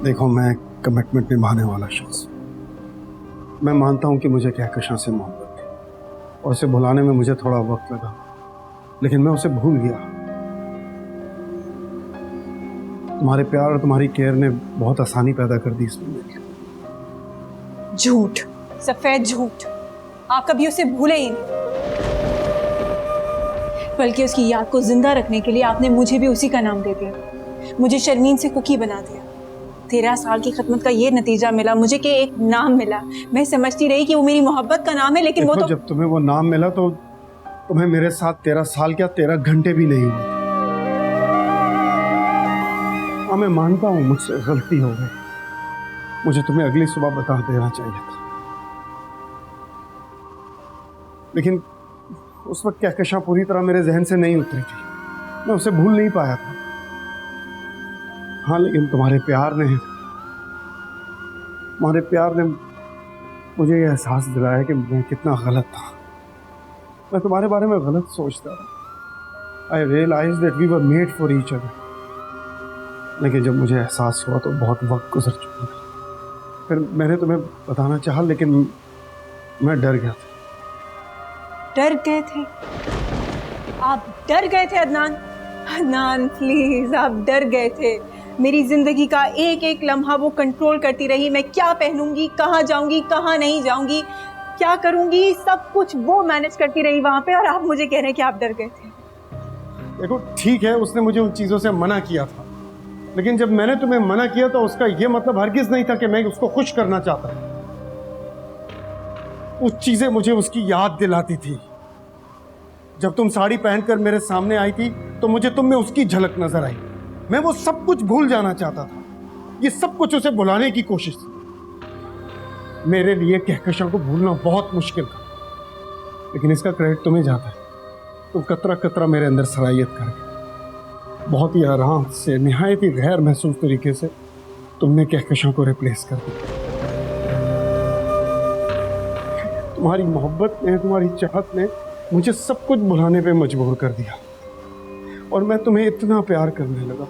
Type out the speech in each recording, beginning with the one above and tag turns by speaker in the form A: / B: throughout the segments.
A: देखो, मैं कमिटमेंट निभाने वाला शख्स। मैं मानता हूं कि मुझे कहकशां से मोहब्बत थी और उसे भुलाने में मुझे थोड़ा वक्त लगा, लेकिन मैं उसे भूल गया। तुम्हारे प्यार और तुम्हारी केयर ने बहुत आसानी पैदा कर दी इसमें मेरे लिए।
B: झूठ, सफेद झूठ। आप कभी उसे भूले ही नहीं, बल्कि उसकी याद को जिंदा रखने के लिए आपने मुझे भी उसी का नाम दे दिया। मुझे शर्मीन से कुकी बना दिया। 13 साल की खिदमत का ये नतीजा मिला मुझे कि एक नाम मिला। मैं समझती रही कि वो मेरी मोहब्बत का नाम है, लेकिन वो तो
A: जब तुम्हें वो नाम मिला तो तुम्हें मेरे साथ 13 साल क्या 13 घंटे भी नहीं हुए। हाँ, मैं मानता हूं मुझसे गलती हो गई। मुझे तुम्हें अगली सुबह बता देना चाहिए था, लेकिन उस वक्त कहकशां पूरी तरह मेरे जहन से नहीं उतरी थी। मैं उसे भूल नहीं पाया था। हाँ, लेकिन तुम्हारे प्यार ने मुझे यह एहसास दिलाया कि मैं कितना गलत था। मैं तुम्हारे बारे में गलत सोचता था। I realize that we were made for each other. लेकिन जब मुझे एहसास हुआ तो बहुत वक्त गुजर चुका था। फिर मैंने तुम्हें बताना चाहा, लेकिन मैं डर गया था।
B: डर गए थे? आप डर गए थे अदनान? अदनान प्लीज, आप डर गए थे। मेरी जिंदगी का एक एक लम्हा वो कंट्रोल करती रही। मैं क्या पहनूंगी, कहाँ जाऊंगी, कहाँ नहीं जाऊंगी, क्या करूंगी, सब कुछ वो मैनेज करती रही वहां पे, और आप मुझे कह रहे हैं कि आप डर गए थे।
A: देखो, ठीक है, उसने मुझे उन चीजों से मना किया था, लेकिन जब मैंने तुम्हें मना किया तो उसका यह मतलब हरगिज नहीं था कि मैं उसको खुश करना चाहता। कुछ चीजें मुझे उसकी याद दिलाती थी। जब तुम साड़ी पहनकर मेरे सामने आई थी तो मुझे तुम में उसकी झलक नजर आई। मैं वो सब कुछ भूल जाना चाहता था। ये सब कुछ उसे भुलाने की कोशिश थी। मेरे लिए कहकशां को भूलना बहुत मुश्किल था, लेकिन इसका क्रेडिट तुम्हें जाता है। तुम कतरा कतरा मेरे अंदर सराहियत कर गए। बहुत ही आराम से, निहायत ही गैर महसूस तरीके से तुमने कहकशां को रिप्लेस कर दिया। तुम्हारी मोहब्बत ने, तुम्हारी चाहत ने मुझे सब कुछ भुलाने पे मजबूर कर दिया, और मैं तुम्हें इतना प्यार करने लगा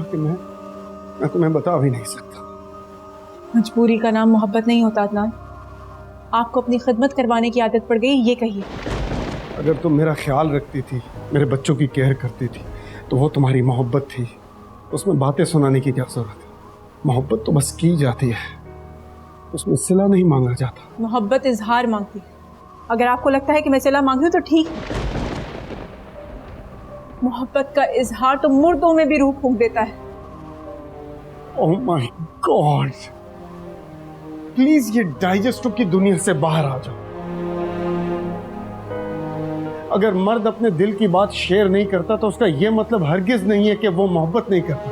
A: कि मैं तुम्हें बता भी नहीं सकता।
B: मजबूरी का नाम मोहब्बत नहीं होता अदनान। आपको अपनी खिदमत करवाने की आदत पड़ गई, ये कहिए।
A: अगर तुम मेरा ख्याल रखती थी, मेरे बच्चों की केयर करती थी, तो वो तुम्हारी मोहब्बत थी। उसमें बातें सुनाने की क्या जरूरत है? मोहब्बत तो बस की जाती है, उसमें सिला नहीं मांगा जाता।
B: मोहब्बत इजहार मांगती है। अगर आपको लगता है कि मैं सिला मांग रही हूँ तो ठीक है। मोहब्बत का इजहार तो मुर्दों में भी रूह फूंक देता है।
A: ओह माय गॉड, प्लीज ये डाइजेस्टो की दुनिया से बाहर आ जाओ। अगर मर्द अपने दिल की बात शेयर नहीं करता तो उसका यह मतलब हरगिज नहीं है कि वो मोहब्बत नहीं करता।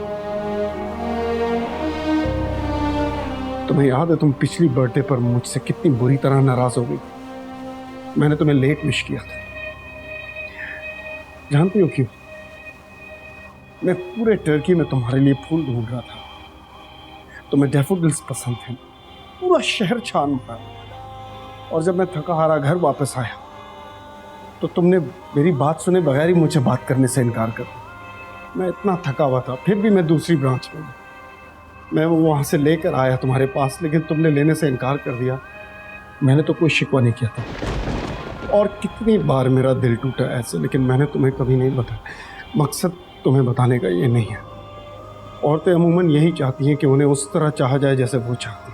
A: तुम्हें याद है तुम पिछली बर्थडे पर मुझसे कितनी बुरी तरह नाराज हो गई? मैंने तुम्हें लेट विश किया था। जानती हो क्यों? मैं पूरे टर्की में तुम्हारे लिए फूल ढूंढ रहा था। तुम्हें डैफोडिल्स पसंद थे। पूरा शहर छान मारा, और जब मैं थका हारा घर वापस आया तो तुमने मेरी बात सुने बगैर ही मुझे बात करने से इनकार कर दिया। मैं इतना थका हुआ था, फिर भी मैं दूसरी ब्रांच में गया। मैं वो वहाँ से लेकर आया तुम्हारे पास, लेकिन तुमने लेने से इनकार कर दिया। मैंने तो कोई शिकवा नहीं किया था, और कितनी बार मेरा दिल टूटा ऐसे, लेकिन मैंने तुम्हें कभी नहीं बताया। मकसद तुम्हें बताने का ये नहीं है। औरतें अमूमन यही चाहती हैं कि उन्हें उस तरह चाहा जाए जैसे वो चाहती,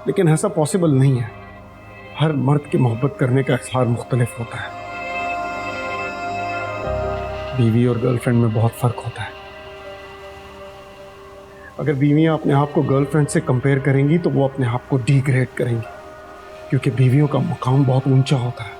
A: लेकिन ऐसा पॉसिबल नहीं है। हर मर्द की मोहब्बत करने का इज़हार मुख्तलिफ होता है। बीवी और गर्लफ्रेंड में बहुत फ़र्क होता है। अगर बीवियां अपने आप को गर्लफ्रेंड से कंपेयर करेंगी तो वो अपने आप को डिग्रेड करेंगी, क्योंकि बीवियों का मुकाम बहुत ऊंचा होता है।